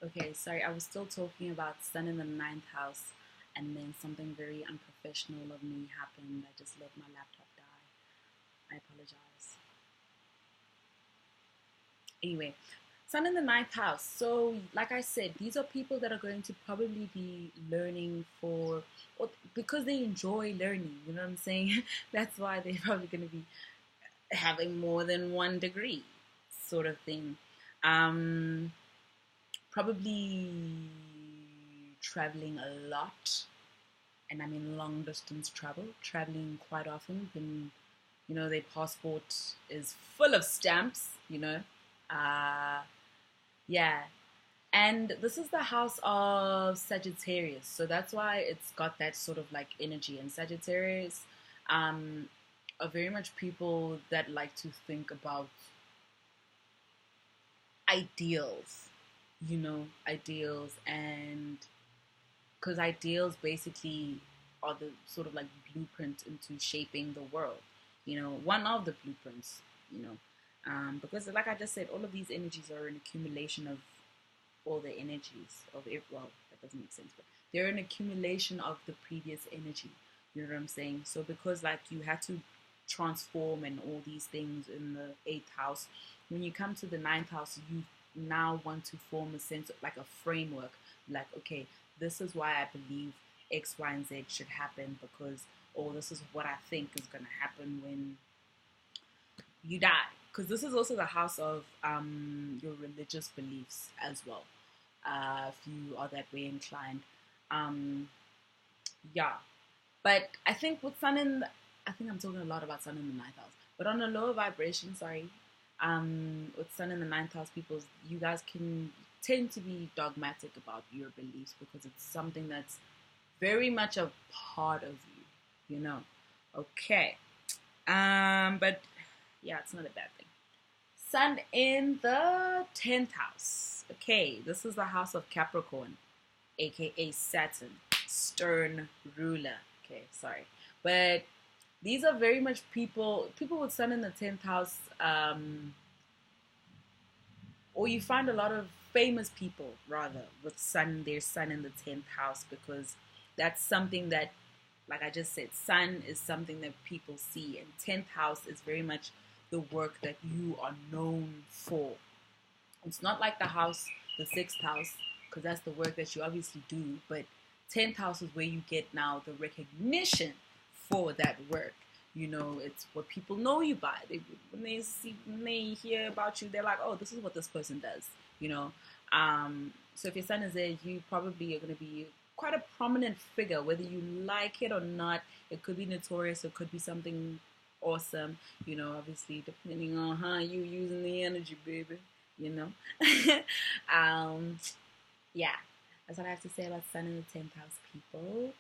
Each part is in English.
Okay, sorry, I was still talking about sun in the ninth house, and then something very unprofessional of me happened. I just let my laptop die. I apologize. Anyway, sun in the ninth house. So, like I said, these are people that are going to probably be learning or because they enjoy learning. You know what I'm saying? That's why they're probably going to be having more than one degree, sort of thing. Um, Probably traveling a lot, and I mean long distance travel, traveling quite often. When their passport is full of stamps. Uh, yeah. And this is the house of Sagittarius, so that's why it's got that sort of like energy. And Sagittarius um, are very much people that like to think about ideals, ideals, and because ideals basically are the sort of like blueprint into shaping the world. One of the blueprints. Because like I just said, all of these energies are an accumulation of all the energies of it. Well, that doesn't make sense, but they're an accumulation of the previous energy. You know what I'm saying? So because like you had to transform and all these things in the eighth house, when you come to the ninth house, you now want to form a sense of like a framework. Like, okay, this is why I believe X, Y, and Z should happen because, or this is what I think is going to happen when you die. Because this is also the house of your religious beliefs as well, if you are that way inclined. Um, yeah. But I think with Sun in, I think I'm talking a lot about Sun in the ninth house. But on a lower vibration, sorry, with Sun in the ninth house, people, you guys can tend to be dogmatic about your beliefs because it's something that's very much a part of you. Okay. But yeah, it's not a bad thing. Sun in the 10th house. Okay, this is the house of Capricorn, aka Saturn, stern ruler. Okay, sorry. But these are very much people with Sun in the 10th house, or you find a lot of famous people rather with their Sun in the 10th house because that's something that, like I just said, Sun is something that people see, and 10th house is very much the work that you are known for. It's not like the sixth house, because that's the work that you obviously do, but 10th house is where you get now the recognition for that work. It's what people know you by. When they hear about you, they're like, oh, this is what this person does. So if your Sun is there, you probably are going to be quite a prominent figure, whether you like it or not. It could be notorious, it could be something awesome. Obviously depending on how you using the energy, baby. You know, um, yeah, that's what I have to say about Sun in the 10th house, people.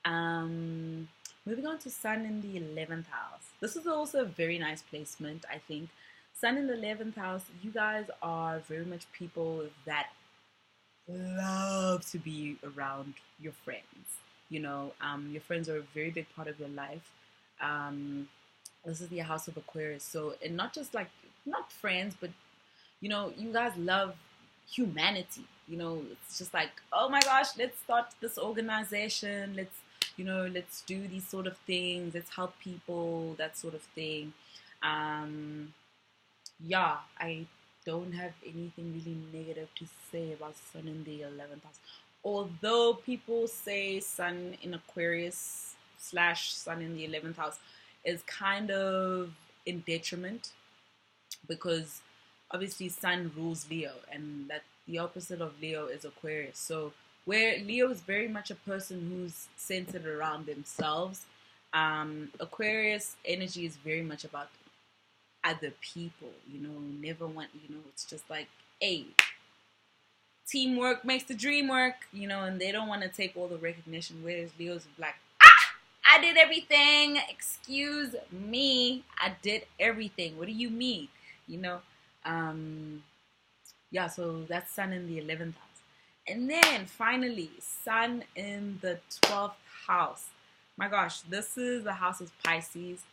Um, Moving on to Sun in the 11th house. This is also a very nice placement, I think. Sun in the 11th house, you guys are very much people that love to be around your friends. Your friends are a very big part of your life. This is the house of Aquarius. So, and not just like, not friends, but you guys love humanity. It's just like, oh my gosh, let's start this organization. Let's do these sort of things. Let's help people, that sort of thing. Yeah, I don't have anything really negative to say about Sun in the 11th house. Although people say Sun in Aquarius / Sun in the 11th house is kind of in detriment because obviously Sun rules Leo, and that the opposite of Leo is Aquarius. So where Leo is very much a person who's centered around themselves, Aquarius energy is very much about other people. Never want. It's just like, hey, teamwork makes the dream work. And they don't want to take all the recognition. Whereas Leo's like, I did everything. Excuse me, I did everything. What do you mean? You know, yeah, so that's Sun in the 11th house. And then finally, Sun in the 12th house. My gosh, this is the house of Pisces.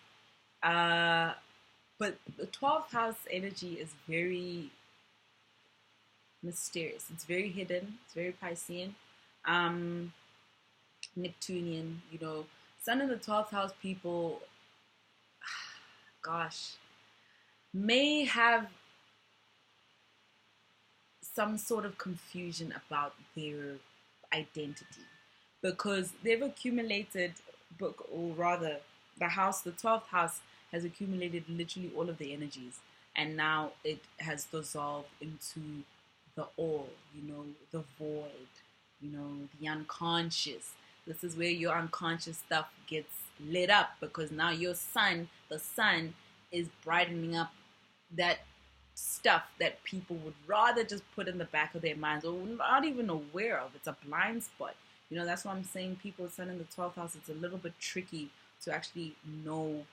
But the 12th house energy is very mysterious. It's very hidden. It's very Piscean. Um, Neptunian, Sun in the 12th house people, gosh, may have some sort of confusion about their identity because they've accumulated, or rather, the 12th house has accumulated literally all of the energies, and now it has dissolved into the all, the void, the unconscious. This is where your unconscious stuff gets lit up because now the sun, is brightening up that stuff that people would rather just put in the back of their minds or not even aware of. It's a blind spot. That's why I'm saying people with sun in the 12th house, it's a little bit tricky to actually know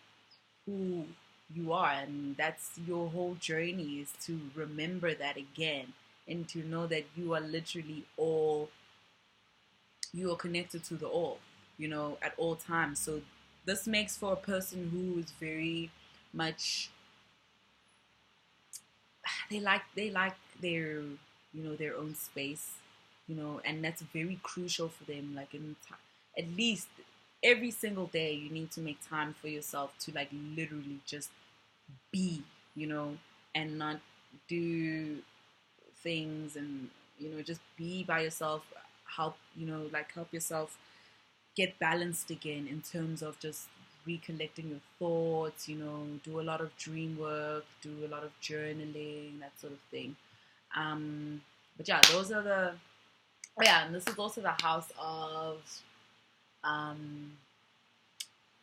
who you are. And that's your whole journey, is to remember that again and to know that you are literally you are connected to the all, at all times. So this makes for a person who is very much, they like their their own space, and that's very crucial for them. Like at least every single day you need to make time for yourself to like literally just be, and not do things, and just be by yourself. Help yourself get balanced again in terms of just recollecting your thoughts, do a lot of dream work, do a lot of journaling, that sort of thing. But yeah, those are and this is also the house of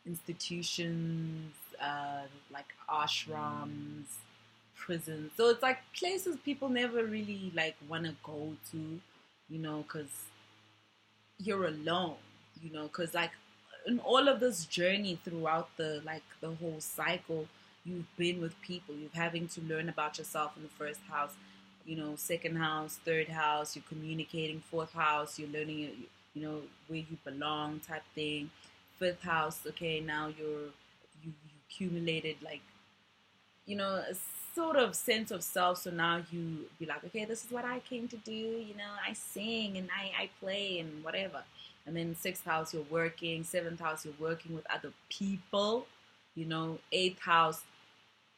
institutions, like ashrams, prisons. So it's like places people never really like want to go to, because you're alone, because like in all of this journey throughout the whole cycle, you've been with people. You're having to learn about yourself in the first house, second house, third house. You're communicating, fourth house. You're learning, where you belong, type thing. Fifth house, okay, now you accumulated like, a sort of sense of self. So now you be like, okay, this is what I came to do. I sing and I play and whatever. And then sixth house, you're working. Seventh house, you're working with other people. Eighth house,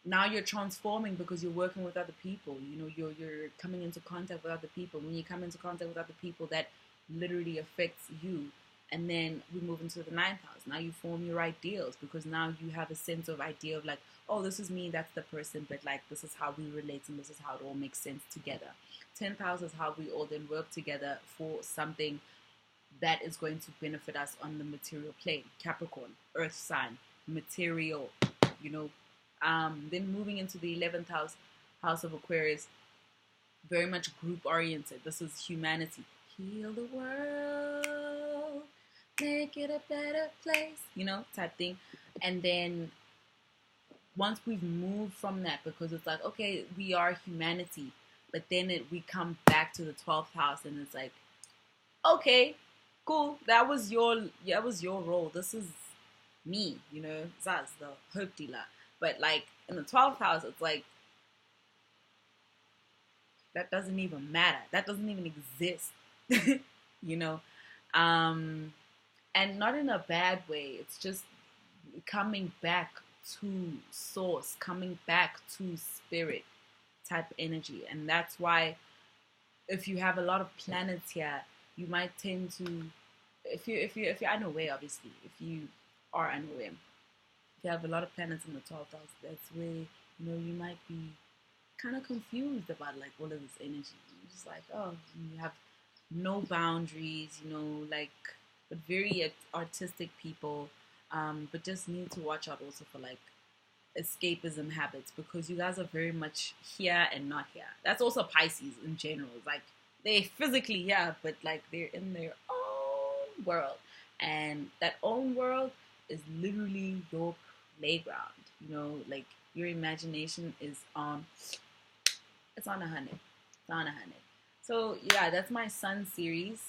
now you're transforming because you're working with other people. You're coming into contact with other people. When you come into contact with other people, that literally affects you. And then we move into the ninth house. Now you form your ideals because now you have a sense of idea of like, oh, this is me, that's the person, but like this is how we relate and this is how it all makes sense together. 10th house is how we all then work together for something that is going to benefit us on the material plane. Capricorn, earth sign, material, then moving into the 11th house, house of Aquarius, very much group oriented. This is humanity. Heal the world, make it a better place, type thing. And then once we've moved from that, because it's like, okay, we are humanity, but then we come back to the 12th house and it's like, okay, cool, that was your role. This is me, that's the hope dealer. But like in the 12th house, it's like, that doesn't even matter. That doesn't even exist, and not in a bad way. It's just coming back to source, coming back to spirit type energy. And that's why if you have a lot of planets here, you might tend to, if you're unaware, obviously, if you are unaware, if you have a lot of planets in the 12th house, that's where, you might be kind of confused about like all of this energy. You're just like, oh, you have no boundaries, but very artistic people, but just need to watch out also for like escapism habits, because you guys are very much here and not here. That's also Pisces in general. Like they're physically here, but like they're in their own world, and that own world is literally your playground. Like your imagination is on. It's on 100. It's on 100. So yeah, that's my Sun series.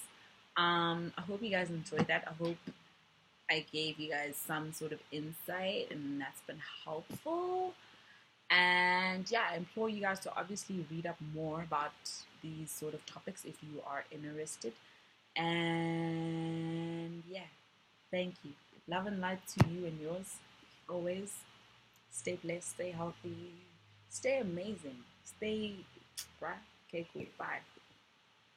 I hope you guys enjoyed that. I hope I gave you guys some sort of insight and that's been helpful. And yeah, I implore you guys to obviously read up more about these sort of topics if you are interested. And yeah, thank you. Love and light to you and yours always. Stay blessed, stay healthy, stay amazing, stay right. Okay, cool. Bye.